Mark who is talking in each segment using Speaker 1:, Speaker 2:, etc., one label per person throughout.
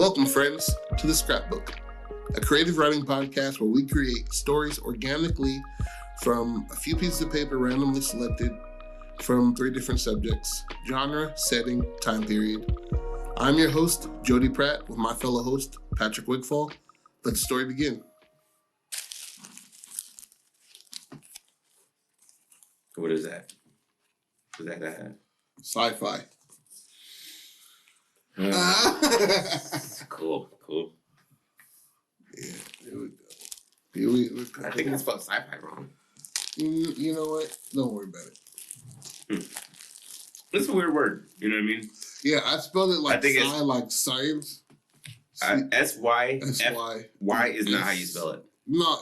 Speaker 1: Welcome, friends, to the Scrapbook, a creative writing podcast where we create stories organically from a few pieces of paper randomly selected from 3 different subjects: genre, setting, time period. I'm your host, Jody Pratt, with my fellow host, Patrick Wigfall. Let the story begin.
Speaker 2: What is that? What is that?
Speaker 1: Sci-fi.
Speaker 2: Cool.
Speaker 1: Yeah, here we go.
Speaker 2: I think I spelled sci-fi wrong.
Speaker 1: You know what? Don't worry about it.
Speaker 2: It's a weird word. You know what I mean?
Speaker 1: Yeah, I spelled it like
Speaker 2: sci,
Speaker 1: like science.
Speaker 2: S-Y.
Speaker 1: S-Y.
Speaker 2: Y is not how you spell it.
Speaker 1: No,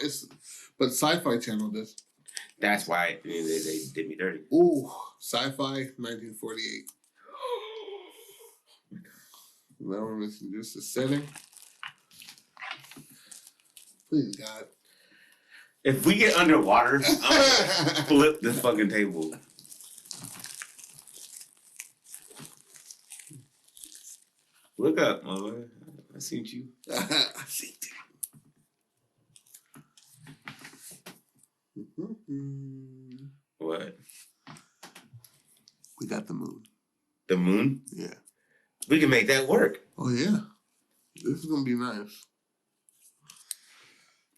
Speaker 1: but Sci-Fi Channel does.
Speaker 2: That's why they did me dirty.
Speaker 1: Ooh, Sci-Fi 1948. Now we're missing just a setting. Please, God.
Speaker 2: If we get underwater, I'm gonna flip this fucking table. Look up, mother. I seen you.
Speaker 1: I seen you.
Speaker 2: What?
Speaker 1: We got the moon.
Speaker 2: The moon?
Speaker 1: Yeah.
Speaker 2: We can make that work.
Speaker 1: Oh, yeah. This is going to be nice.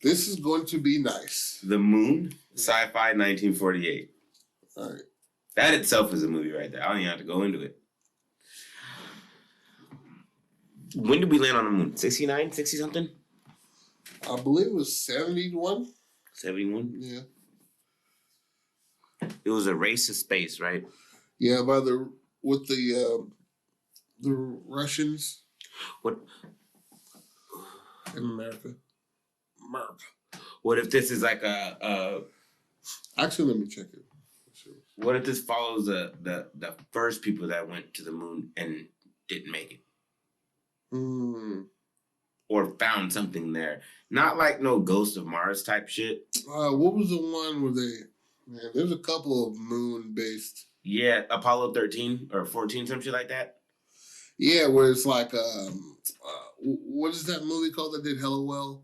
Speaker 1: This is going to be nice.
Speaker 2: The moon? Sci-Fi 1948.
Speaker 1: All right.
Speaker 2: That itself is a movie right there. I don't even have to go into it. When did we land on the moon? 69? 60-something?
Speaker 1: I believe it was 71.
Speaker 2: 71?
Speaker 1: Yeah.
Speaker 2: It was a race to space, right?
Speaker 1: Yeah, with the Russians.
Speaker 2: What?
Speaker 1: In America.
Speaker 2: What if this is like a
Speaker 1: Actually, let me check it.
Speaker 2: What if this follows the first people that went to the moon and didn't make it? Or found something there. Not like no Ghost of Mars type shit.
Speaker 1: What was the one where man, there's a couple of moon-based.
Speaker 2: Yeah, Apollo 13 or 14, some shit like that.
Speaker 1: Yeah, where it's like, what is that movie called that did hella well?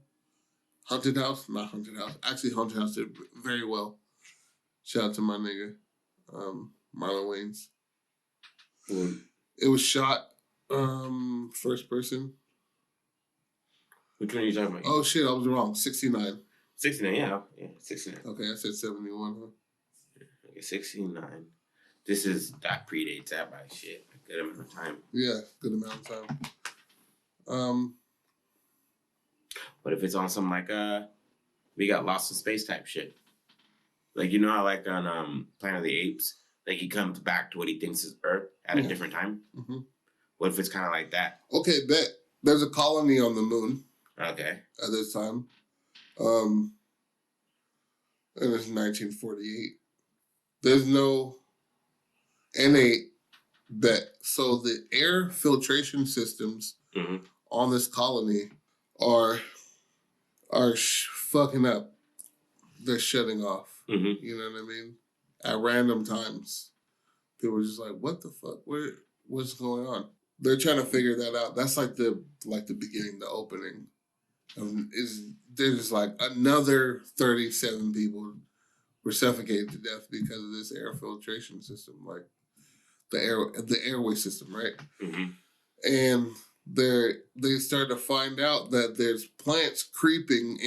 Speaker 1: Haunted House? Not Haunted House. Actually, Haunted House did very well. Shout out to my nigga, Marlon Wayans. It was shot first person.
Speaker 2: Which one are you talking about?
Speaker 1: Oh, shit, I was wrong. 69.
Speaker 2: 69, yeah, 69.
Speaker 1: Okay, I said 71, huh?
Speaker 2: Okay, 69. That predates that by shit. Good amount of time.
Speaker 1: Yeah, good amount of time.
Speaker 2: What if it's on some like we got lost in space type shit? Like, you know how like on Planet of the Apes, like he comes back to what he thinks is Earth at a different time? Mm-hmm. What if it's kind of like that?
Speaker 1: Okay, bet. There's a colony on the moon.
Speaker 2: Okay.
Speaker 1: At this time. And it's 1948. There's no innate bet. So the air filtration systems on this colony are fucking up. They're shutting off. Mm-hmm. You know what I mean? At random times. People are just like, what the fuck? What's going on? They're trying to figure that out. That's like the beginning, the opening. There's just like another 37 people were suffocated to death because of this air filtration system, like the airway system, right? Mm-hmm. And they start to find out that there's plants creeping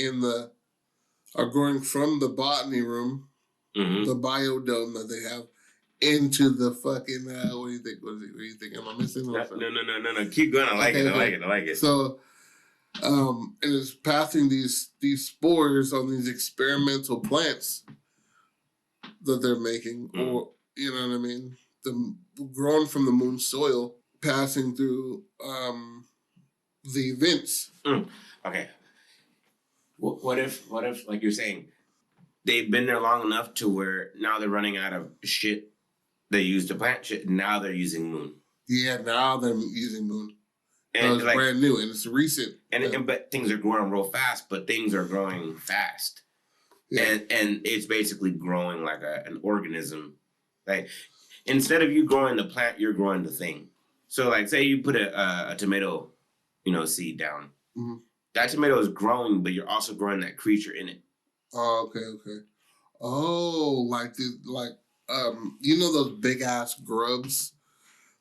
Speaker 1: are growing from the botany room, the biodome that they have, into the fucking what do you think? What do you think? Am I missing?
Speaker 2: No. Keep going. I like it. I like it.
Speaker 1: So, and it's passing these spores on these experimental plants that they're making, or you know what I mean, grown from the moon soil, passing through the vents.
Speaker 2: Okay. What if, like you're saying, they've been there long enough to where now they're running out of shit they used to plant shit, and now they're using moon.
Speaker 1: Yeah, now they're using moon.
Speaker 2: And
Speaker 1: it's like, brand new, and it's recent.
Speaker 2: But things are growing real fast, but things are growing fast. Yeah. And it's basically growing like an organism. Like, instead of you growing the plant, you're growing the thing. So, like, say you put a tomato seed down.
Speaker 1: Mm-hmm.
Speaker 2: That tomato is growing, but you're also growing that creature in it.
Speaker 1: Oh, okay. Oh, those big ass grubs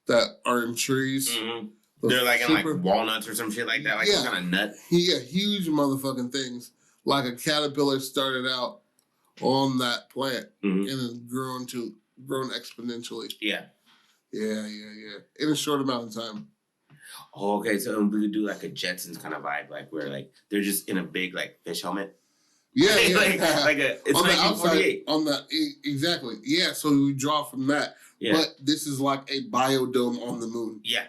Speaker 1: that are in trees.
Speaker 2: Mm-hmm. They're like in like walnuts or some shit like that, like some kind of nut.
Speaker 1: Yeah, huge motherfucking things. Like a caterpillar started out on that plant and has grown exponentially.
Speaker 2: Yeah.
Speaker 1: Yeah. In a short amount of time.
Speaker 2: Oh, okay. So we could do like a Jetsons kind of vibe, like where like they're just in a big like fish helmet.
Speaker 1: Yeah,
Speaker 2: it's
Speaker 1: on
Speaker 2: 1948.
Speaker 1: The outside, exactly. Yeah, so we draw from that. Yeah. But this is like a biodome on the moon.
Speaker 2: Yeah.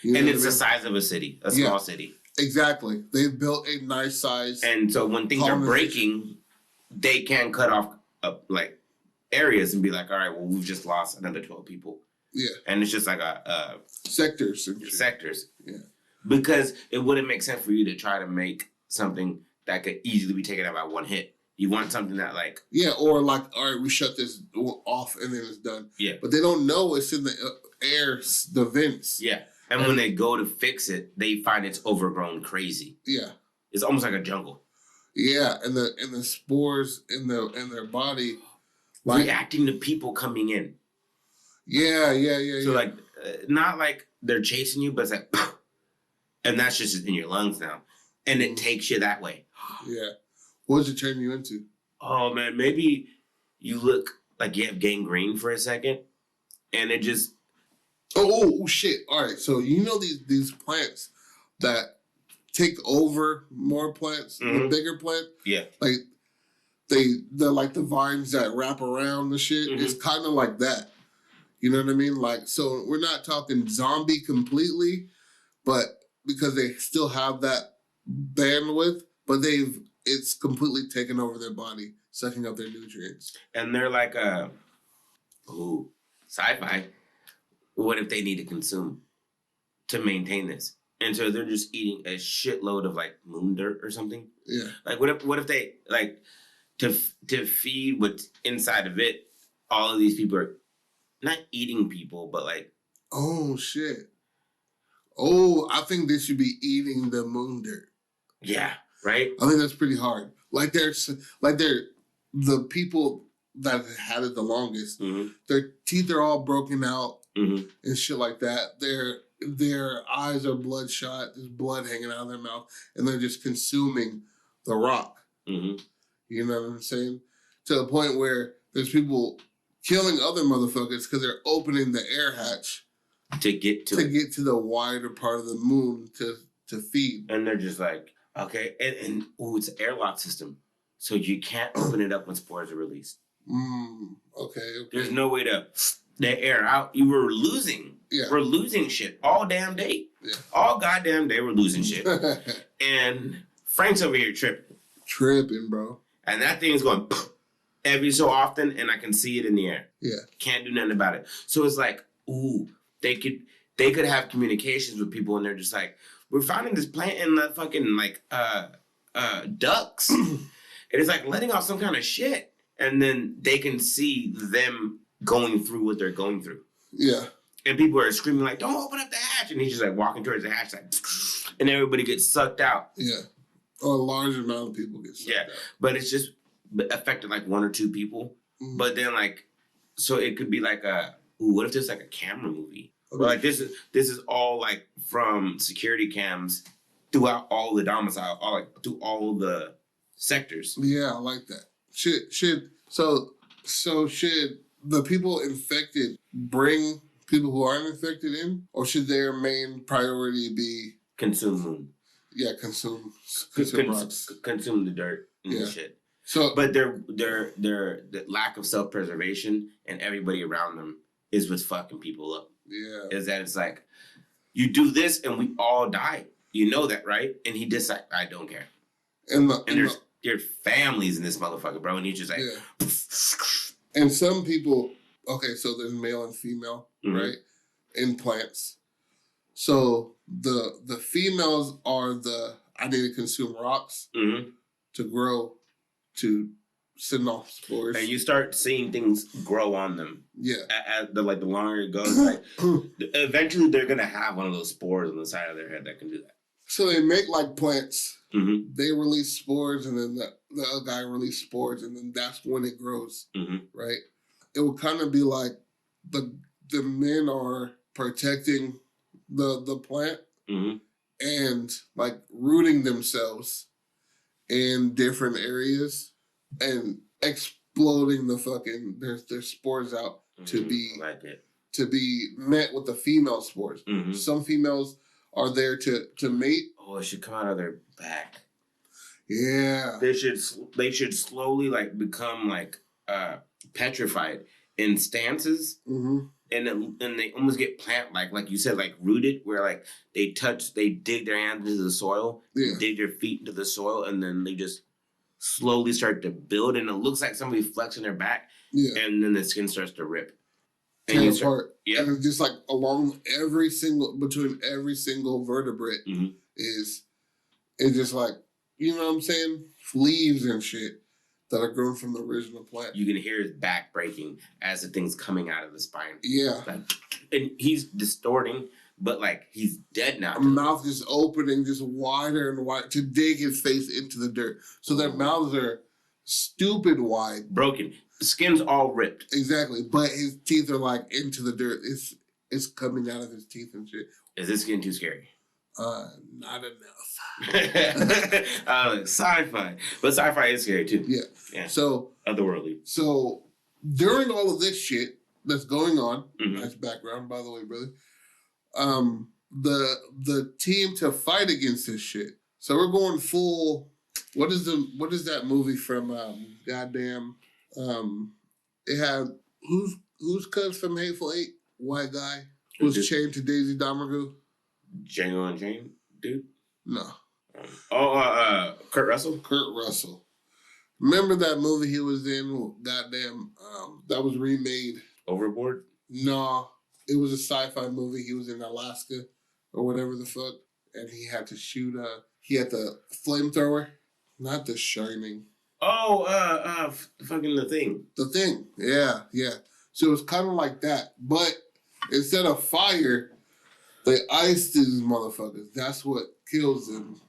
Speaker 2: And it's the size of a city, a small city.
Speaker 1: Exactly. They've built a nice size.
Speaker 2: And so when things are breaking, they can cut off like areas and be like, all right, well, we've just lost another 12 people.
Speaker 1: Yeah.
Speaker 2: And it's just like a
Speaker 1: sectors.
Speaker 2: Yeah. Because it wouldn't make sense for you to try to make something that could easily be taken out by one hit. You want something that like...
Speaker 1: Yeah, or like, all right, we shut this off and then it's done.
Speaker 2: Yeah.
Speaker 1: But they don't know it's in the air, the vents.
Speaker 2: Yeah. And when they go to fix it, they find it's overgrown crazy.
Speaker 1: Yeah.
Speaker 2: It's almost like a jungle.
Speaker 1: Yeah, and the spores in their body...
Speaker 2: reacting to people coming in.
Speaker 1: Yeah.
Speaker 2: So like, not like they're chasing you, but it's like... and that's just in your lungs now. And it takes you that way.
Speaker 1: Yeah. What does it turn you into?
Speaker 2: Oh, man. Maybe you look like you have gangrene for a second. And it just...
Speaker 1: Oh, shit. All right. So, these plants that take over more plants, the bigger plant?
Speaker 2: Yeah.
Speaker 1: Like, they're like the vines that wrap around the shit. It's kind of like that. You know what I mean? Like, so we're not talking zombie completely, but because they still have that bandwidth, but it's completely taken over their body, sucking up their nutrients.
Speaker 2: And they're like sci-fi. What if they need to consume to maintain this? And so they're just eating a shitload of like moon dirt or something.
Speaker 1: Yeah.
Speaker 2: Like what if they like to feed what's inside of it? All of these people are not eating people, but like...
Speaker 1: Oh shit. Oh, I think they should be eating the moon dirt.
Speaker 2: Yeah, right?
Speaker 1: I think that's pretty hard. They're the people that had it the longest, their teeth are all broken out and shit like that. Their eyes are bloodshot, there's blood hanging out of their mouth, and they're just consuming the rock. You know what I'm saying? To the point where there's people killing other motherfuckers because they're opening the air hatch
Speaker 2: to get to
Speaker 1: the wider part of the moon to feed.
Speaker 2: And they're just like, okay, and it's an airlock system, so you can't open it up when spores are released.
Speaker 1: Okay.
Speaker 2: There's no way to the air out. You were losing. Yeah. We're losing shit all damn day. Yeah. All goddamn day we're losing shit. And Frank's over here
Speaker 1: tripping, bro.
Speaker 2: And that thing is going every so often, and I can see it in the air.
Speaker 1: Yeah.
Speaker 2: Can't do nothing about it. So it's like, they could have communications with people, and they're just like, we're finding this plant in the fucking like ducks. And it's like letting off some kind of shit. And then they can see them going through what they're going through.
Speaker 1: Yeah.
Speaker 2: And people are screaming like, don't open up the hatch. And he's just like walking towards the hatch, like, and everybody gets sucked out.
Speaker 1: Yeah. Or a large amount of people get sucked out.
Speaker 2: But it's just affected like one or two people. But then like, so it could be like what if there's like a camera movie? Okay. Where like this is all like from security cams throughout all the domicile, through all the sectors.
Speaker 1: Yeah, I like that. So should the people infected bring people who aren't infected in, or should their main priority be
Speaker 2: consume moon?
Speaker 1: Yeah, consume rocks, consume
Speaker 2: the dirt and the shit.
Speaker 1: So,
Speaker 2: but their the lack of self-preservation and everybody around them is what's fucking people up.
Speaker 1: Yeah,
Speaker 2: is that it's like you do this and we all die. You know that, right? And he just like, I don't care. And there's families in this motherfucker, bro. And he's just like...
Speaker 1: Yeah. And some people... Okay, so there's male and female, right? In plants. So the females are I need to consume rocks to grow, to send off spores.
Speaker 2: And you start seeing things grow on them.
Speaker 1: Yeah.
Speaker 2: The longer it goes, like eventually they're going to have one of those spores on the side of their head that can do that.
Speaker 1: So they make like plants.
Speaker 2: Mm-hmm.
Speaker 1: They release spores, and then the other guy releases spores, and then that's when it grows, right? It would kind of be like the men are protecting the plant and like rooting themselves in different areas and exploding the fucking their spores out to be met with the female spores. Some females are there to mate.
Speaker 2: Oh, it should come out of their back.
Speaker 1: Yeah.
Speaker 2: They should slowly like become like petrified in stances. And they almost get like you said, like rooted, where like they dig their hands into the soil, dig their feet into the soil, and then they just slowly start to build, and it looks like somebody flexing their back, and then the skin starts to rip. And
Speaker 1: tear apart. And it's just like between every single vertebrate is just like, you know what I'm saying? Leaves and shit that are grown from the original plant.
Speaker 2: You can hear his back breaking as the thing's coming out of the spine.
Speaker 1: Yeah.
Speaker 2: Like, and he's distorting, but like he's dead now.
Speaker 1: Mouth just opening just wider and wider to dig his face into the dirt. So their mouths are stupid wide.
Speaker 2: Broken. The skin's all ripped.
Speaker 1: Exactly. But his teeth are like into the dirt. It's coming out of his teeth and shit.
Speaker 2: Is this getting too scary?
Speaker 1: Not enough.
Speaker 2: Sci-fi. But sci-fi is scary too.
Speaker 1: Yeah. So
Speaker 2: otherworldly.
Speaker 1: So during all of this shit that's going on, nice background by the way, brother. The team to fight against this shit. So we're going full. What is that movie from? It had who's cuts from Hateful Eight? White guy who's chained to Daisy Domergue.
Speaker 2: Django Unchained, dude.
Speaker 1: No.
Speaker 2: Kurt Russell.
Speaker 1: Kurt Russell. Remember that movie he was in? Goddamn, that was remade.
Speaker 2: Overboard.
Speaker 1: No, it was a sci-fi movie. He was in Alaska or whatever the fuck, and he had to shoot. He had the flamethrower, not The Shining.
Speaker 2: Oh, fucking The Thing.
Speaker 1: The Thing. Yeah. So it was kind of like that, but instead of fire, they iced these motherfuckers. That's what kills them.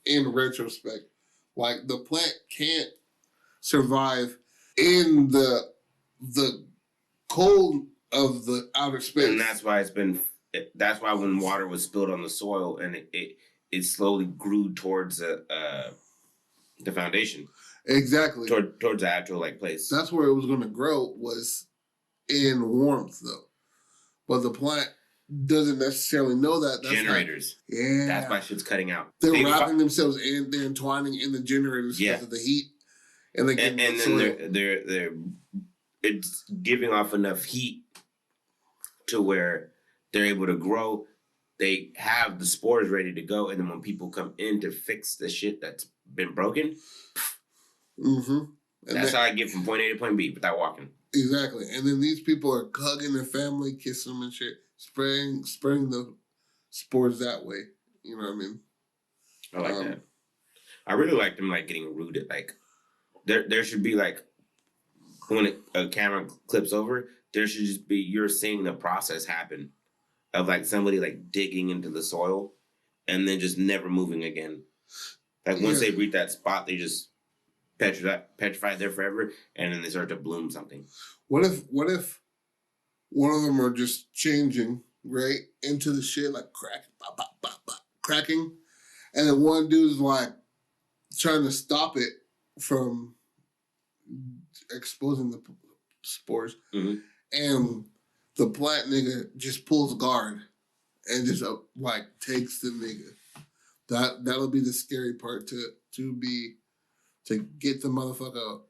Speaker 1: In retrospect, like the plant can't survive in the cold of the outer space,
Speaker 2: and that's why that's why when water was spilled on the soil and it slowly grew towards the foundation.
Speaker 1: Exactly.
Speaker 2: Towards the actual like place.
Speaker 1: That's where it was going to grow, was in warmth though, but the plant doesn't necessarily know that. That's
Speaker 2: generators. That's why shit's cutting out.
Speaker 1: They're wrapping themselves in. They're entwining in the generators because of the heat, and then
Speaker 2: they're it's giving off enough heat to where they're able to grow. They have the spores ready to go, and then when people come in to fix the shit that's been broken, that's how I get from point A to point B without walking.
Speaker 1: Exactly, and then these people are hugging their family, kissing them and shit. Spraying the spores that way. You know what I mean?
Speaker 2: I like that. I really like them like getting rooted. Like there should be like when a camera clips over, there should just be you're seeing the process happen of like somebody like digging into the soil and then just never moving again. Like once they reach that spot, they just petrified there forever, and then they start to bloom something.
Speaker 1: What if one of them are just changing, right, into the shit, like cracking, and then one dude's like trying to stop it from exposing the spores, and the plant nigga just pulls guard and just like takes the nigga. That'll be the scary part to get the motherfucker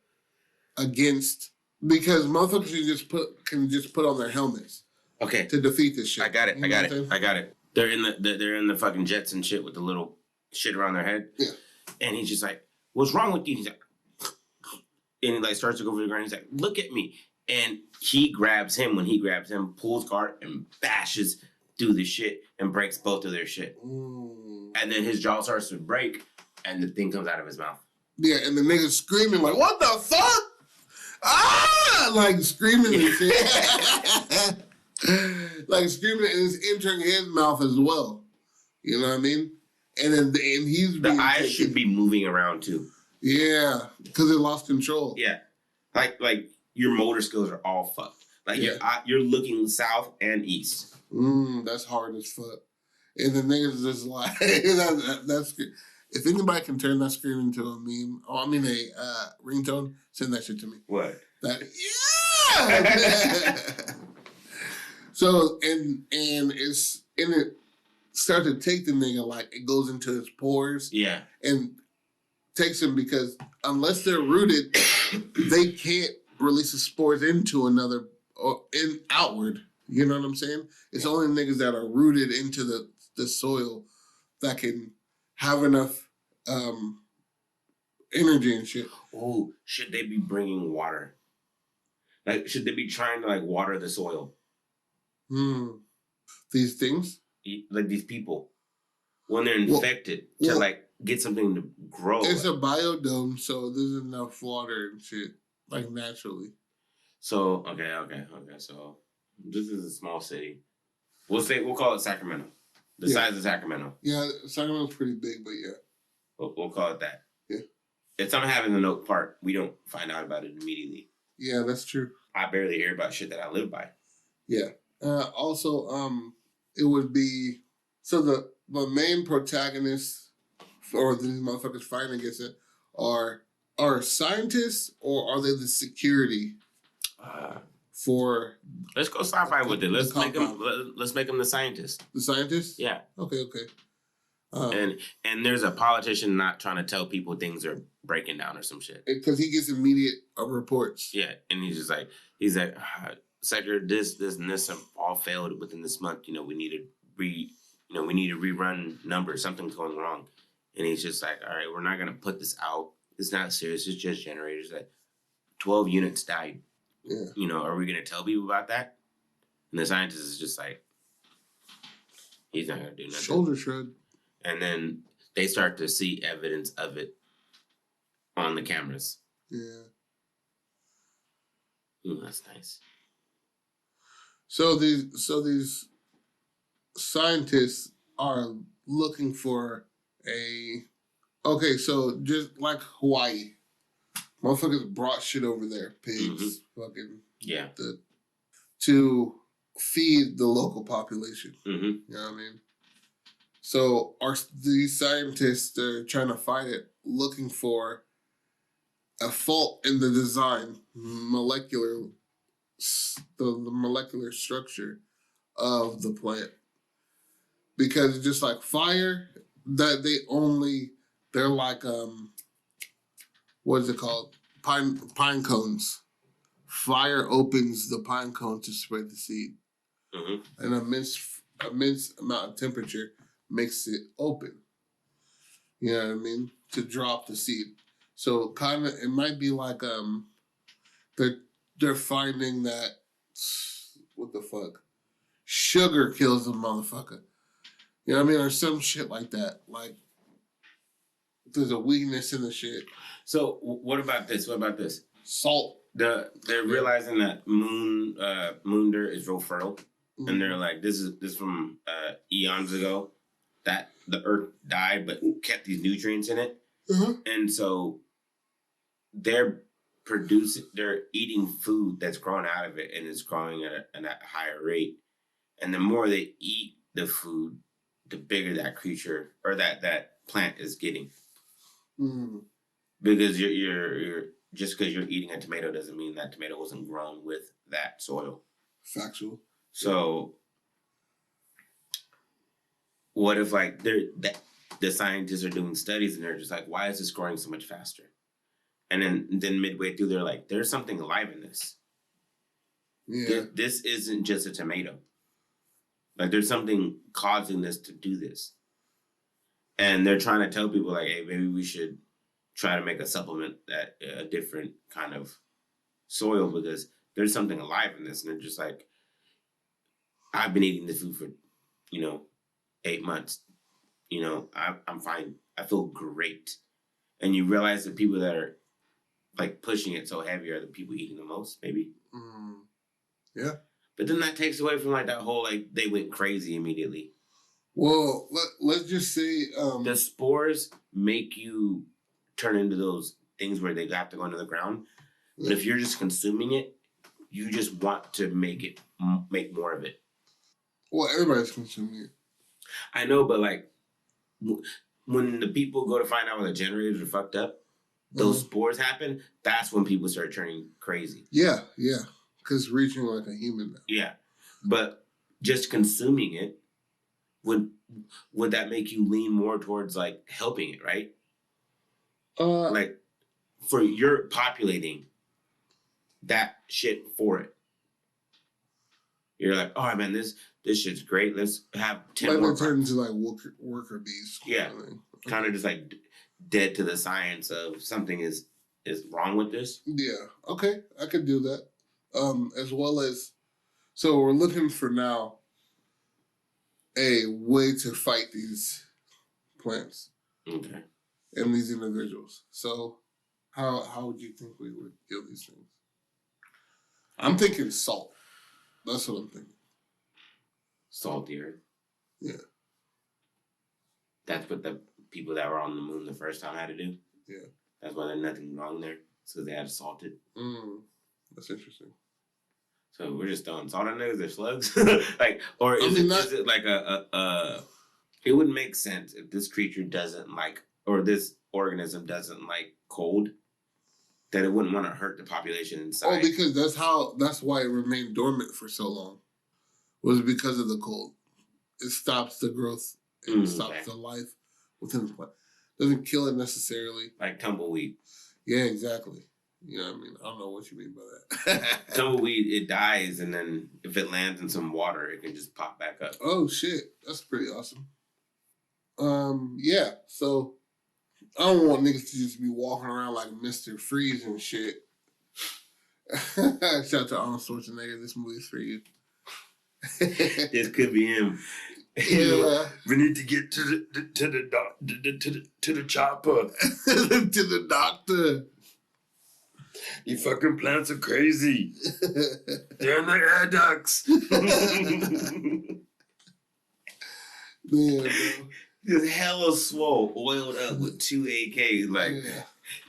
Speaker 1: against. Because motherfuckers can just put on their helmets.
Speaker 2: Okay.
Speaker 1: To defeat this shit.
Speaker 2: I got it. They're in the fucking jets and shit with the little shit around their head.
Speaker 1: Yeah.
Speaker 2: And he's just like, "What's wrong with you?" He's like, and he like starts to go over the ground. He's like, "Look at me!" And he grabs him. When he grabs him, pulls guard and bashes through the shit and breaks both of their shit. And then his jaw starts to break, and the thing comes out of his mouth.
Speaker 1: Yeah, and the nigga's screaming like, "What the fuck?" Like screaming and shit. Like screaming and it's entering his mouth as well. You know what I mean? and he's
Speaker 2: the eyes should be moving around too.
Speaker 1: Yeah, because it lost control.
Speaker 2: Yeah, like your motor skills are all fucked. Like you're looking south and east.
Speaker 1: That's hard as fuck. And the niggas just like that's if anybody can turn that screen into a meme, a ringtone, send that shit to me.
Speaker 2: What?
Speaker 1: That yeah. So and it starts to take the nigga like it goes into his pores.
Speaker 2: Yeah.
Speaker 1: And takes him because unless they're rooted, they can't release the spores into another or outward. You know what I'm saying? It's only niggas that are rooted into the soil that can have enough energy and shit.
Speaker 2: Oh, should they be bringing water? Like, should they be trying to like water the soil?
Speaker 1: These things,
Speaker 2: like these people, when they're infected, to like get something to grow.
Speaker 1: It's a biodome, so there's enough water and shit, like naturally.
Speaker 2: So okay. So this is a small city. We'll call it Sacramento. The size of Sacramento.
Speaker 1: Yeah, Sacramento's pretty big, but yeah.
Speaker 2: We'll call it that.
Speaker 1: Yeah.
Speaker 2: If something happens in the Oak Park, we don't find out about it immediately.
Speaker 1: Yeah, that's true.
Speaker 2: I barely hear about shit that I live by.
Speaker 1: Yeah. Also, it would be so the main protagonists or these motherfuckers fighting against it are scientists or are they the security for?
Speaker 2: Let's go sci-fi with it. Let's make them the scientists.
Speaker 1: The scientists?
Speaker 2: Yeah.
Speaker 1: Okay.
Speaker 2: And there's a politician not trying to tell people things are breaking down or some shit
Speaker 1: because he gets immediate reports.
Speaker 2: Yeah, and he's like, Sector, this and this have all failed within this month. We need to rerun numbers. Something's going wrong, and he's just like, all right, we're not gonna put this out. It's not serious. It's just generators. That 12 units died.
Speaker 1: Yeah.
Speaker 2: Are we gonna tell people about that? And the scientist is just like, he's not gonna do nothing.
Speaker 1: Shoulder shrug.
Speaker 2: And then they start to see evidence of it on the cameras.
Speaker 1: Yeah.
Speaker 2: Ooh, that's nice.
Speaker 1: So these scientists are looking for so just like Hawaii, motherfuckers brought shit over there, pigs, fucking to feed the local population.
Speaker 2: Mm-hmm.
Speaker 1: You know what I mean? So are these scientists they're trying to fight it, looking for a fault in the design, the molecular structure of the plant. Because just like fire, that they're like what is it called? Pine cones. Fire opens the pine cone to spread the seed. Mm-hmm. An immense amount of temperature makes it open. You know what I mean? To drop the seed. So kind of, it might be like they're finding that what the fuck, sugar kills the motherfucker. You know what I mean, or some shit like that. Like there's a weakness in the shit.
Speaker 2: So what about this?
Speaker 1: Salt.
Speaker 2: They're realizing that moon dirt is real fertile, and they're like, this is from eons ago that the earth died but kept these nutrients in it, and so they're eating food that's growing out of it and it's growing at a higher rate, and the more they eat the food, the bigger that creature or that plant is getting. Because you're just because you're eating a tomato doesn't mean that tomato wasn't grown with that soil.
Speaker 1: Factual.
Speaker 2: So what if like the scientists are doing studies and they're just like, why is this growing so much faster? And then midway through, they're like, there's something alive in this. Yeah. This isn't just a tomato. Like, there's something causing this to do this. And they're trying to tell people, like, hey, maybe we should try to make a supplement that a different kind of soil because there's something alive in this. And they're just like, I've been eating this food for, 8 months. I'm fine. I feel great. And you realize the people that are, like, pushing it so heavy are the people eating the most, maybe.
Speaker 1: Yeah.
Speaker 2: But then that takes away from, like, that whole, like, they went crazy immediately.
Speaker 1: Well, let's just say
Speaker 2: the spores make you turn into those things where they have to go into the ground. But if you're just consuming it, you just want to make more of it.
Speaker 1: Well, everybody's consuming it.
Speaker 2: I know, but like when the people go to find out when the generators are fucked up, those spores happen. That's when people start turning crazy.
Speaker 1: Yeah, because reaching like a human now.
Speaker 2: Yeah, but just consuming it would that make you lean more towards like helping it, right? Like for you're populating that shit for it. You're like, oh man, this shit's great. Let's have 10 more.
Speaker 1: Like turn into like worker bees.
Speaker 2: Yeah, kind of just like dead to the science of something is wrong with this.
Speaker 1: Yeah, okay, I could do that. As well as, so we're looking for now a way to fight these plants.
Speaker 2: Okay.
Speaker 1: And these individuals. So, how would you think we would kill these things? I'm thinking salt. That's what I'm thinking.
Speaker 2: Salt the earth.
Speaker 1: Yeah.
Speaker 2: That's what the people that were on the moon the first time had to do.
Speaker 1: Yeah.
Speaker 2: That's why there's nothing wrong there. It's because they had to salt it.
Speaker 1: That's interesting.
Speaker 2: So we're just throwing salt on there? Is there slugs? Like, or is it like it would make sense if this creature doesn't like, or this organism doesn't like cold, that it wouldn't want to hurt the population inside.
Speaker 1: Oh, because that's why it remained dormant for so long. Was because of the cold. It stops the growth and stops the life within the plant. Doesn't kill it necessarily.
Speaker 2: Like tumbleweed.
Speaker 1: Yeah, exactly. You know what I mean? I don't know what you mean by that.
Speaker 2: Tumbleweed, it dies, and then if it lands in some water, it can just pop back up.
Speaker 1: Oh, shit. That's pretty awesome. Yeah, so I don't want niggas to just be walking around like Mr. Freeze and shit. Shout out to Arnold Schwarzenegger. This movie's for you.
Speaker 2: This could be him.
Speaker 1: Yeah.
Speaker 2: We need to get to the chopper.
Speaker 1: To the doctor.
Speaker 2: You fucking plants are crazy. They're in the air ducts.
Speaker 1: Man, bro.
Speaker 2: Just hella swole, oiled up with 2 AKs. Like,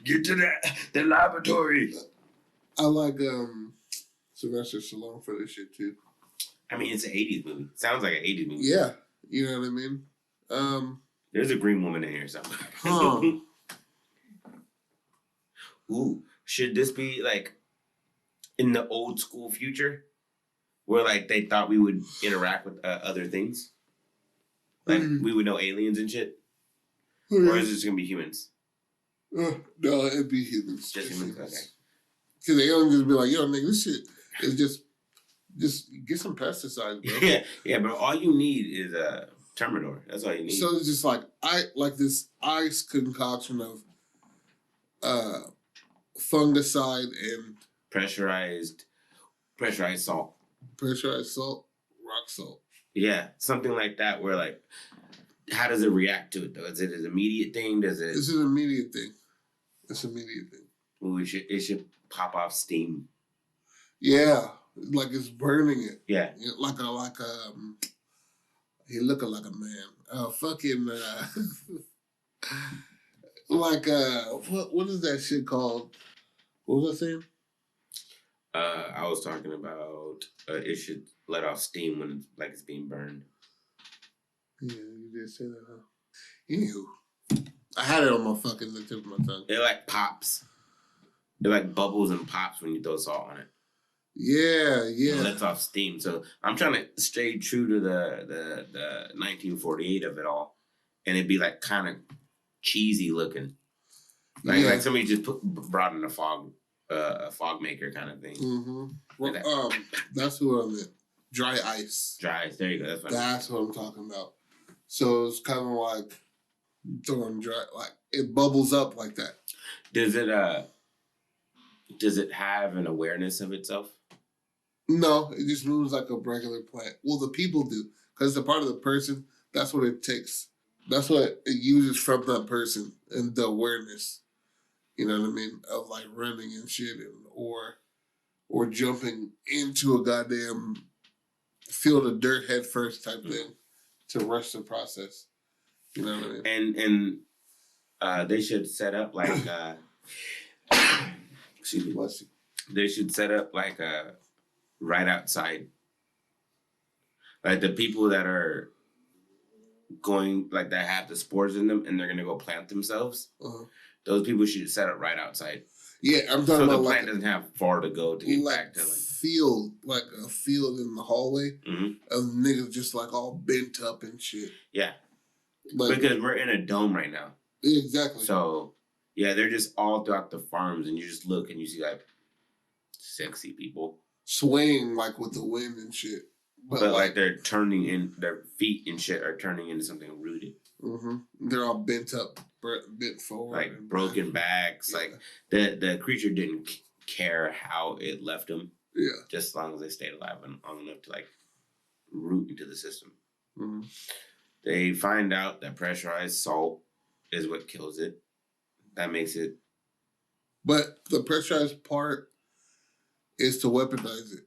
Speaker 2: get to the laboratory.
Speaker 1: I like Sylvester Stallone for this shit too.
Speaker 2: I mean, it's an 80s movie. Sounds like an 80s movie.
Speaker 1: Yeah, you know what I mean?
Speaker 2: There's a green woman in here somewhere.
Speaker 1: Huh.
Speaker 2: Ooh, should this be like in the old school future? Where like they thought we would interact with other things? Like we would know aliens and shit? Or is it just going to be humans?
Speaker 1: No, it'd be humans.
Speaker 2: Just humans? Okay.
Speaker 1: Because the aliens would be like, yo, nigga, this shit is just get some pesticides, bro.
Speaker 2: Yeah, but all you need is a Terminator. That's all you need.
Speaker 1: So it's just like this ice concoction of fungicide and
Speaker 2: pressurized salt.
Speaker 1: Pressurized salt, rock salt.
Speaker 2: Yeah, something like that. Where like, how does it react to it though? Is it an immediate thing? Does it?
Speaker 1: It's an immediate thing. It's an immediate thing.
Speaker 2: Well, it should pop off steam.
Speaker 1: Yeah, like it's burning it.
Speaker 2: Yeah,
Speaker 1: like he looking like a man. Fucking like what is that shit called? What was I saying?
Speaker 2: I was talking about it should let off steam when it's being burned.
Speaker 1: Yeah, you did say that, huh? Anywho, I had it on my fucking the tip of my tongue.
Speaker 2: It like pops. It like bubbles and pops when you throw salt on it.
Speaker 1: Yeah.
Speaker 2: It lets off steam. So I'm trying to stay true to the 1948 of it all, and it'd be like kind of cheesy looking, like somebody just brought in a fog maker kind of thing.
Speaker 1: Mm-hmm. Well, that's what I meant. Dry ice.
Speaker 2: Dry ice. There you go.
Speaker 1: That's what I'm talking about. So it's kind of like throwing dry, like it bubbles up like that.
Speaker 2: Does it have an awareness of itself?
Speaker 1: No, it just moves like a regular plant. Well, the people do, because it's a part of the person. That's what it takes. That's what it uses from that person and the awareness. You know what I mean? Of like running and shit, or jumping into a goddamn field of dirt head first type thing to rush the process. You know what I mean?
Speaker 2: And they should set up like excuse me. They should set up like right outside. Like the people that are going, like that have the spores in them and they're gonna go plant themselves. Those people should set up right outside.
Speaker 1: Yeah, I'm talking
Speaker 2: so
Speaker 1: about
Speaker 2: the plant doesn't have far to go to get back to like
Speaker 1: a field in the hallway of niggas just like all bent up and shit.
Speaker 2: Yeah,
Speaker 1: like,
Speaker 2: because we're in a dome right now.
Speaker 1: Exactly.
Speaker 2: So yeah, they're just all throughout the farms, and you just look and you see like sexy people
Speaker 1: swaying like with the wind and shit.
Speaker 2: But like they're turning in, their feet and shit are turning into something rooted.
Speaker 1: They're all bent up, bent forward,
Speaker 2: like broken backs. Yeah. Like the creature didn't care how it left them.
Speaker 1: Yeah,
Speaker 2: just as long as they stayed alive and long enough to like root into the system. They find out that pressurized salt is what kills it. That makes it.
Speaker 1: But the pressurized part is to weaponize it.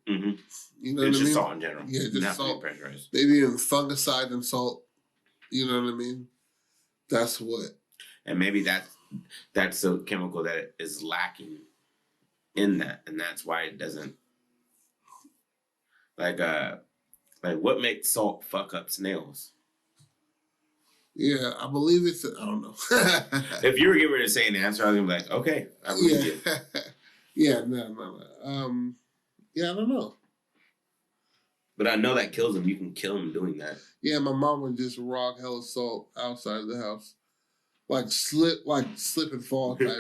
Speaker 1: You know what I mean?
Speaker 2: It's just salt in general.
Speaker 1: Yeah, just salt.
Speaker 2: Pressurized.
Speaker 1: Maybe even fungicide and salt. You know what I mean? That's what. And
Speaker 2: maybe that's a chemical that is lacking in that, and that's why it doesn't. Like what makes salt fuck up snails?
Speaker 1: Yeah, I believe it's. I don't know.
Speaker 2: If you were getting ready to say an answer, I was gonna be like, okay, I believe you.
Speaker 1: Yeah, no. Yeah, I don't know.
Speaker 2: But I know that kills them. You can kill them doing that.
Speaker 1: Yeah, my mom would just rock hella salt outside of the house, like slip and fall type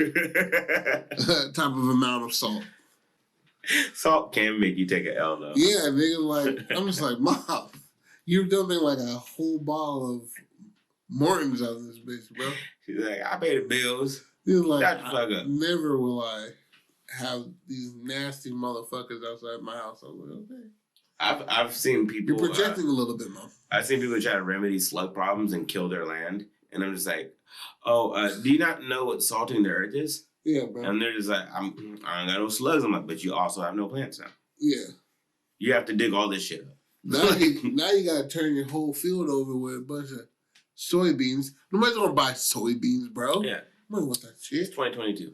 Speaker 1: of amount of salt.
Speaker 2: Salt can make you take an L though.
Speaker 1: Yeah, nigga, like I'm just like, Mom, you're dumping like a whole bottle of Morton's out of this bitch, bro.
Speaker 2: She's like, I pay the bills.
Speaker 1: She's like, never will I have these nasty motherfuckers outside my house. I was like, okay.
Speaker 2: I've seen people.
Speaker 1: You're projecting a little bit, Mom.
Speaker 2: I've seen people try to remedy slug problems and kill their land, and I'm just like, do you not know what salting the earth is?
Speaker 1: Yeah, bro.
Speaker 2: And they're just like, I don't got no slugs. I'm like, but you also have no plants now.
Speaker 1: Yeah.
Speaker 2: You have to dig all this shit up.
Speaker 1: Now you gotta turn your whole field over with a bunch of soybeans. Nobody's gonna buy soybeans, bro.
Speaker 2: Yeah.
Speaker 1: Nobody wants that shit.
Speaker 2: It's 2022.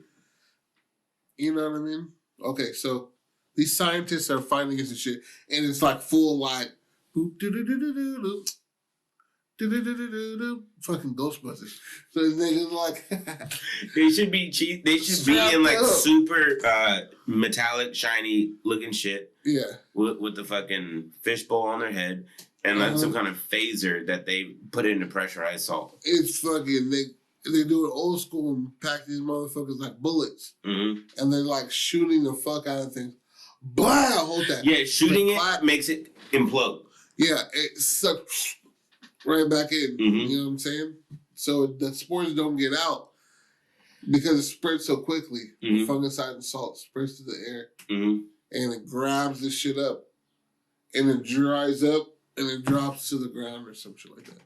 Speaker 1: You know what I mean? Okay, so these scientists are fighting against the shit, and it's like full like boop doo doo doo doo doo doo. Fucking Ghostbusters. So they just like
Speaker 2: they should be cheap. They should be in like super metallic, shiny looking shit.
Speaker 1: Yeah.
Speaker 2: With the fucking fishbowl on their head and like some kind of phaser that they put into pressurized salt.
Speaker 1: It's fucking they do it old school and pack these motherfuckers like bullets, and they're like shooting the fuck out of things. Blah! Hold that.
Speaker 2: Yeah, shooting it makes it implode.
Speaker 1: Yeah, it sucks right back in. You know what I'm saying? So the spores don't get out because it spreads so quickly. Fungicide and salt spreads to the air, and it grabs this shit up, and it dries up, and it drops to the ground or some shit like that.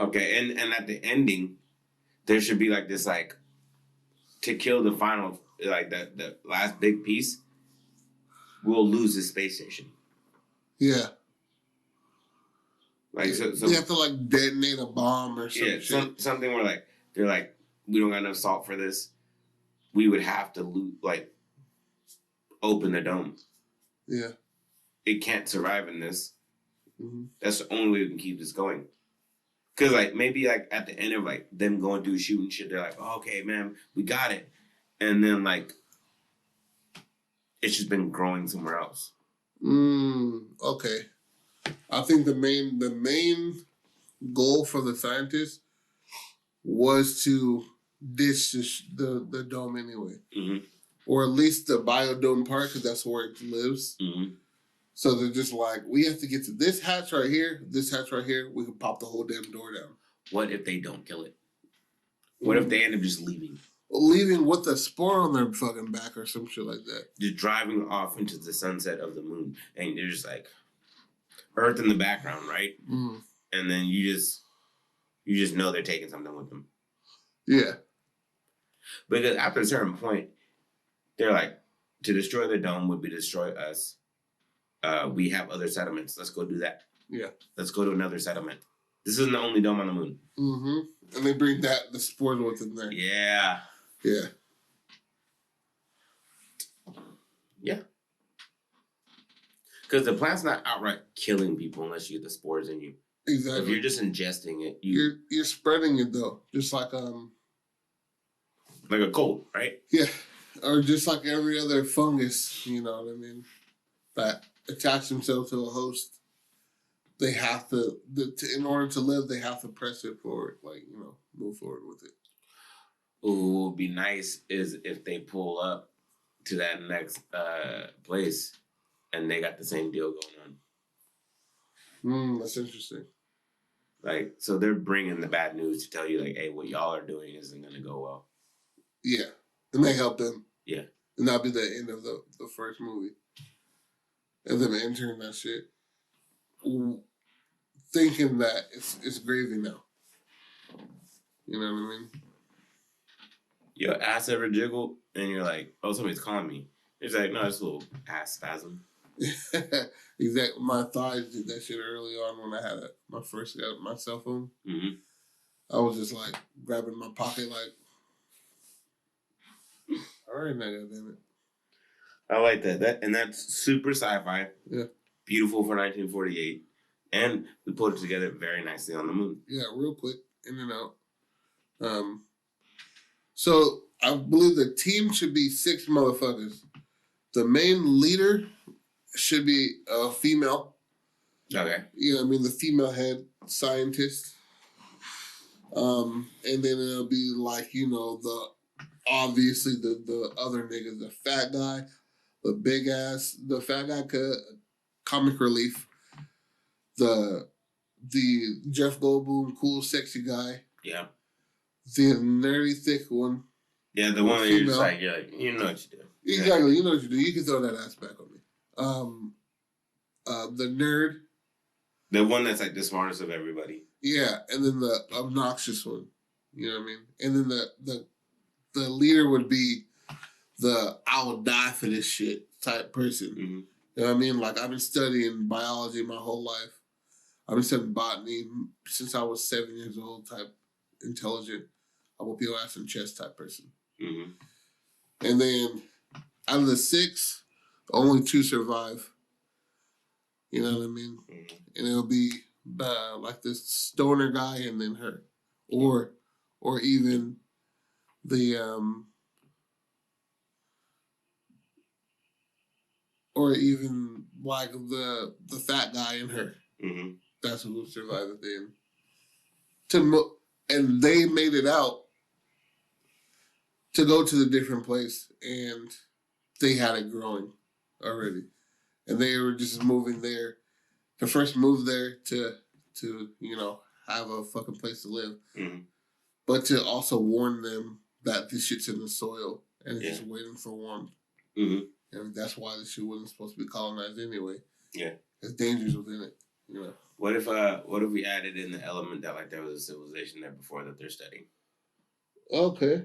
Speaker 2: Okay, and at the ending, there should be like this, like, to kill the final, like the last big piece, we'll lose the space station. Yeah. Like so
Speaker 1: you have to like detonate a bomb or something.
Speaker 2: Yeah, something where like they're like, we don't got enough salt for this. We would have to open the dome. Yeah. It can't survive in this. That's the only way we can keep this going. Cause like maybe like at the end of like them going through shooting shit, they're like, oh, okay, man, we got it. And then like it's just been growing somewhere else.
Speaker 1: Okay. I think the main goal for the scientists was to ditch the dome anyway. Or at least the biodome part, because that's where it lives. So they're just like, we have to get to this hatch right here, we can pop the whole damn door down.
Speaker 2: What if they don't kill it? What if they end up just leaving?
Speaker 1: Leaving with a spore on their fucking back or some shit like that.
Speaker 2: Just driving off into the sunset of the moon. And they're just like, Earth in the background, right? And then you just know they're taking something with them. Yeah. Because after a certain point, they're like, to destroy the dome would be to destroy us. We have other settlements. Let's go do that. Yeah. Let's go to another settlement. This isn't the only dome on the moon.
Speaker 1: Mm-hmm. And they bring the spores with them there.
Speaker 2: Yeah.
Speaker 1: Yeah.
Speaker 2: Yeah. Because the plant's not outright killing people unless you get the spores in you.
Speaker 1: Exactly.
Speaker 2: If you're just ingesting it,
Speaker 1: you're spreading it though, just like
Speaker 2: a cold, right?
Speaker 1: Yeah, or just like every other fungus. You know what I mean? That attach themselves to a host. They have to, in order to live, they have to press it forward, move forward with it.
Speaker 2: Ooh, what would be nice is if they pull up to that next place and they got the same deal going
Speaker 1: on. That's interesting.
Speaker 2: Like, so they're bringing the bad news to tell you, like, hey, what y'all are doing isn't going to go well.
Speaker 1: Yeah. And they help them.
Speaker 2: Yeah.
Speaker 1: And that'll be the end of the first movie. And them entering that shit. Thinking that it's gravy now. You know what I mean?
Speaker 2: Your ass ever jiggled and you're like, oh, somebody's calling me. It's like, no, it's a little ass spasm.
Speaker 1: Exactly. My thighs did that shit early on when I had my first got my cell phone.
Speaker 2: Mm-hmm.
Speaker 1: I was just like grabbing my pocket, like, all right, now, goddamn it.
Speaker 2: I like that. And that's super sci-fi.
Speaker 1: Yeah.
Speaker 2: Beautiful for 1948. And we put it together very nicely on the moon.
Speaker 1: Yeah, real quick, in and out. So I believe the team should be 6 motherfuckers. The main leader should be a female.
Speaker 2: Okay.
Speaker 1: You know what I mean? The female head scientist. And then it'll be like, obviously the other niggas, the fat guy, the fat guy, comic relief, the Jeff Goldblum, cool, sexy guy.
Speaker 2: Yeah.
Speaker 1: The nerdy, thick one.
Speaker 2: Yeah, the one that you're just like, you know what you do.
Speaker 1: Exactly, you know what you do. You can throw that ass back on me. The nerd.
Speaker 2: The one that's like the smartest of everybody.
Speaker 1: Yeah, and then the obnoxious one. You know what I mean? And then the leader would be the I will die for this shit type person.
Speaker 2: Mm-hmm.
Speaker 1: You know what I mean? Like, I've been studying biology my whole life. I've been studying botany since I was 7 years old, type intelligent. I will be your ass in chest type person.
Speaker 2: Mm-hmm.
Speaker 1: And then out of the 6, only 2 survive. You know what I mean? Mm-hmm. And it'll be like this stoner guy and then her. Or even the or even like the fat guy and her.
Speaker 2: Mm-hmm.
Speaker 1: That's who will survive at the end. And they made it out to go to the different place, and they had it growing already, and they were just moving there. The first move there to have a fucking place to live,
Speaker 2: mm-hmm.
Speaker 1: but to also warn them that this shit's in the soil and it's just waiting for warmth.
Speaker 2: Mm-hmm.
Speaker 1: And that's why this shit wasn't supposed to be colonized anyway.
Speaker 2: Yeah,
Speaker 1: there's dangers within it.
Speaker 2: What if we added in the element that like there was a civilization there before that they're studying?
Speaker 1: Okay,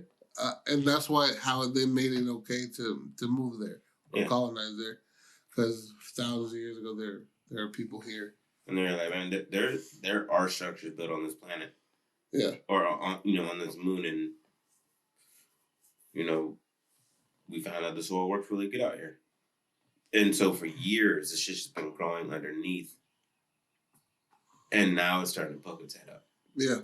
Speaker 1: and that's how they made it okay to move there or colonize there, because thousands of years ago there are people here.
Speaker 2: And they're like, man, there are structures built on this planet.
Speaker 1: Yeah.
Speaker 2: Or on this moon, and we found out the soil works really good out here. And so for years, it's just been growing underneath. And now it's starting to poke its head up. Yeah.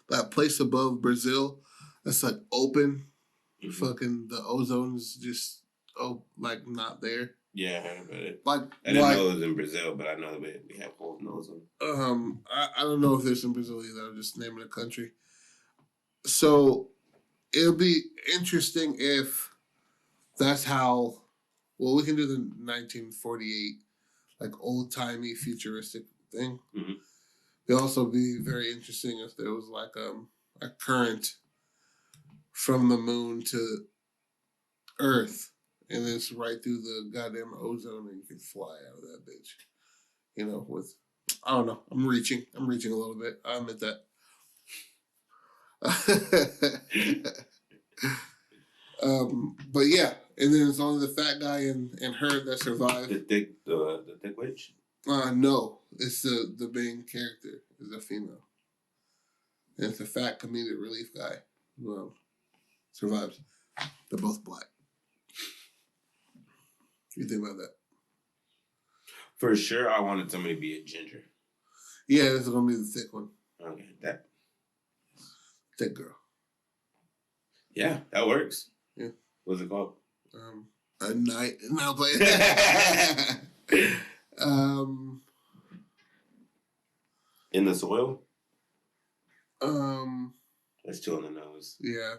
Speaker 1: That place above Brazil that's like open?
Speaker 2: Mm-hmm.
Speaker 1: Fucking the ozone is just, not there.
Speaker 2: Yeah, I heard about it.
Speaker 1: I
Speaker 2: didn't know it was in Brazil, but I know that we have holes in the ozone.
Speaker 1: I don't know if there's in Brazil either. I'm just naming a country. So it'll be interesting if that's how. Well, we can do the 1948, like old-timey futuristic thing.
Speaker 2: Mm-hmm.
Speaker 1: It'll also be very interesting if there was like a current from the moon to Earth, and it's right through the goddamn ozone, and you can fly out of that bitch. I don't know. I'm reaching a little bit. I admit that. But yeah, and then it's only the fat guy and her that survive.
Speaker 2: The thick witch.
Speaker 1: No, it's the main character is a female. And it's a fat comedic relief guy who survives. They're both black. What do you think about that?
Speaker 2: For sure, I wanted somebody to be a ginger.
Speaker 1: Yeah, this is gonna be the thick one.
Speaker 2: Okay, that
Speaker 1: thick girl.
Speaker 2: Yeah, that works.
Speaker 1: Yeah.
Speaker 2: What's it called?
Speaker 1: A night. No, play.
Speaker 2: In the soil.
Speaker 1: That's
Speaker 2: two on the nose.
Speaker 1: Yeah.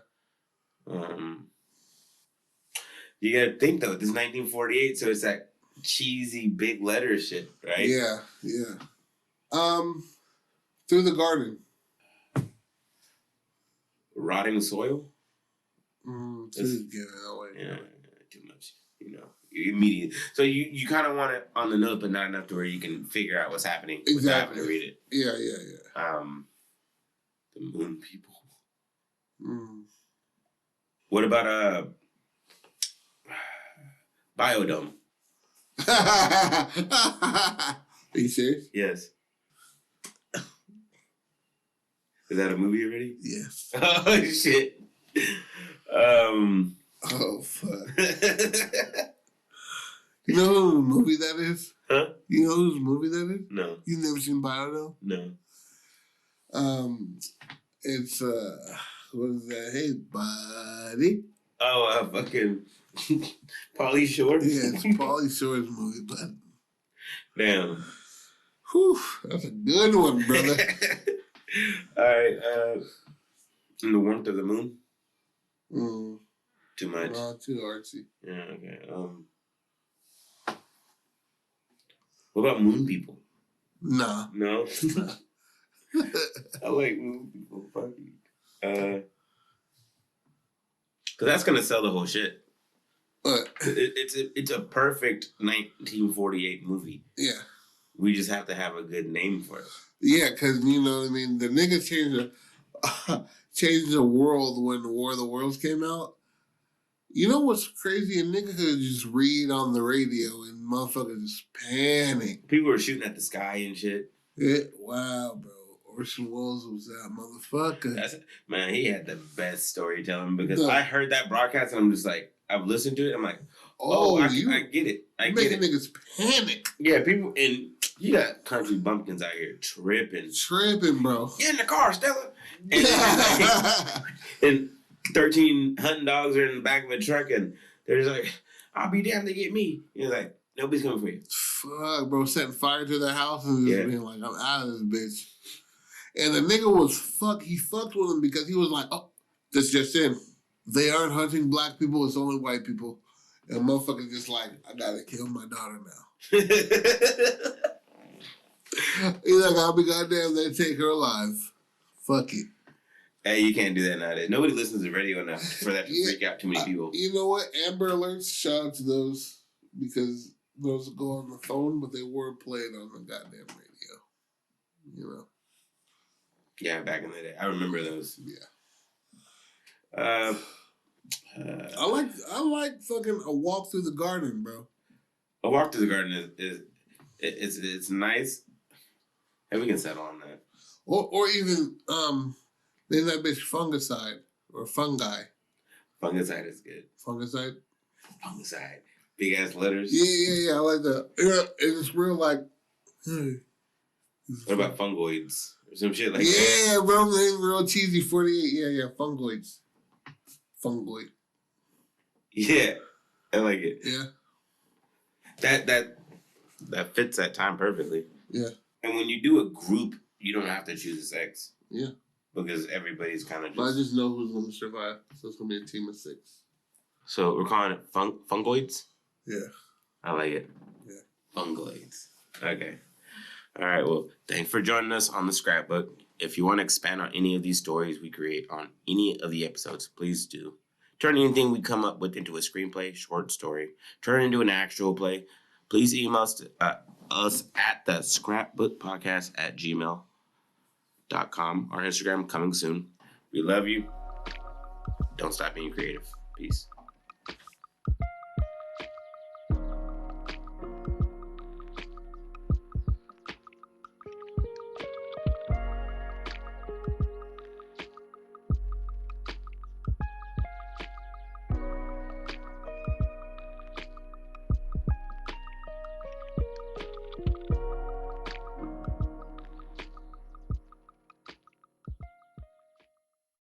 Speaker 2: You gotta think though, this is 1948, so it's that cheesy big letter shit, right?
Speaker 1: Yeah, yeah. Through the garden.
Speaker 2: Rotting soil.
Speaker 1: Please give it away.
Speaker 2: Yeah, too much. Immediate. So you kind of want it on the nose, but not enough to where you can figure out what's happening without having to read it.
Speaker 1: Yeah.
Speaker 2: The moon people.
Speaker 1: What
Speaker 2: about Biodome?
Speaker 1: Are you serious?
Speaker 2: Yes. Is that a movie already?
Speaker 1: Yes.
Speaker 2: Oh shit.
Speaker 1: Oh fuck. You know whose movie that is?
Speaker 2: Huh?
Speaker 1: You know whose movie that is?
Speaker 2: No.
Speaker 1: You've never seen Biodome?
Speaker 2: No.
Speaker 1: It's what is that? Hey, buddy.
Speaker 2: Oh, fucking Pauly Shore.
Speaker 1: Yeah, it's Pauly Shore's movie, but
Speaker 2: damn.
Speaker 1: Whew, that's a good one, brother.
Speaker 2: All right. In the warmth of the moon. Too much.
Speaker 1: Too artsy.
Speaker 2: Yeah. Okay. What about moon people?
Speaker 1: Nah.
Speaker 2: No. I like moon people. Fuck you. Cause that's gonna sell the whole shit. It's a perfect 1948 movie.
Speaker 1: Yeah.
Speaker 2: We just have to have a good name for it.
Speaker 1: Yeah, because you know what I mean. The nigga changed the world when War of the Worlds came out. You know what's crazy? A nigga could just read on the radio and motherfuckers just panic.
Speaker 2: People were shooting at the sky and shit.
Speaker 1: Wow, bro. Orson Welles was that motherfucker.
Speaker 2: Man, he had the best storytelling because I heard that broadcast and I'm just like, I've listened to it. I'm like, I get it. I get it.
Speaker 1: Niggas panic.
Speaker 2: Yeah, people, and you got country bumpkins out here tripping,
Speaker 1: bro.
Speaker 2: Get in the car, Stella. And 13 hunting dogs are in the back of a truck, and they're just like, I'll be damned to get me. You're like, nobody's coming for you.
Speaker 1: Fuck, bro, setting fire to their house and just being like, I'm out of this bitch. And the nigga he fucked with him because he was like, oh, this just in. They aren't hunting black people, it's only white people. And motherfuckers just like, I gotta kill my daughter now. He's like, I'll be goddamn, they take her alive. Fuck it.
Speaker 2: Hey, you can't do that nowadays. Nobody listens to radio enough for that to freak out too many people.
Speaker 1: You know what? Amber Alerts, shout out to those because those go on the phone, but they were played on the goddamn radio. You know?
Speaker 2: Yeah, back in the day. I remember those.
Speaker 1: Yeah.
Speaker 2: I
Speaker 1: like fucking A Walk Through the Garden, bro.
Speaker 2: A Walk Through the Garden is nice. And we can settle on that.
Speaker 1: Or even there's that bitch Fungicide or Fungi.
Speaker 2: Fungicide is good.
Speaker 1: Fungicide.
Speaker 2: Big ass letters.
Speaker 1: Yeah. I like that. Yeah, it's real like.
Speaker 2: What about Fungoids? Or some shit like that.
Speaker 1: Yeah, bro. It's real cheesy. 48. Yeah. Fungoids. Fungoid.
Speaker 2: Yeah. I like it.
Speaker 1: Yeah.
Speaker 2: That fits that time perfectly.
Speaker 1: Yeah.
Speaker 2: And when you do a group, you don't have to choose a sex.
Speaker 1: Yeah.
Speaker 2: Because everybody's kind of just...
Speaker 1: But I just know who's going to survive. So it's going to be a team of 6.
Speaker 2: So we're calling it Fungoids?
Speaker 1: Yeah.
Speaker 2: I like it.
Speaker 1: Yeah.
Speaker 2: Fungoids. Okay. All right. Well, thanks for joining us on the Scrapbook. If you want to expand on any of these stories we create on any of the episodes, please do. Turn anything we come up with into a screenplay, short story. Turn it into an actual play. Please email us at the scrapbookpodcast@gmail.com. Our Instagram coming soon. We love you. Don't stop being creative. Peace.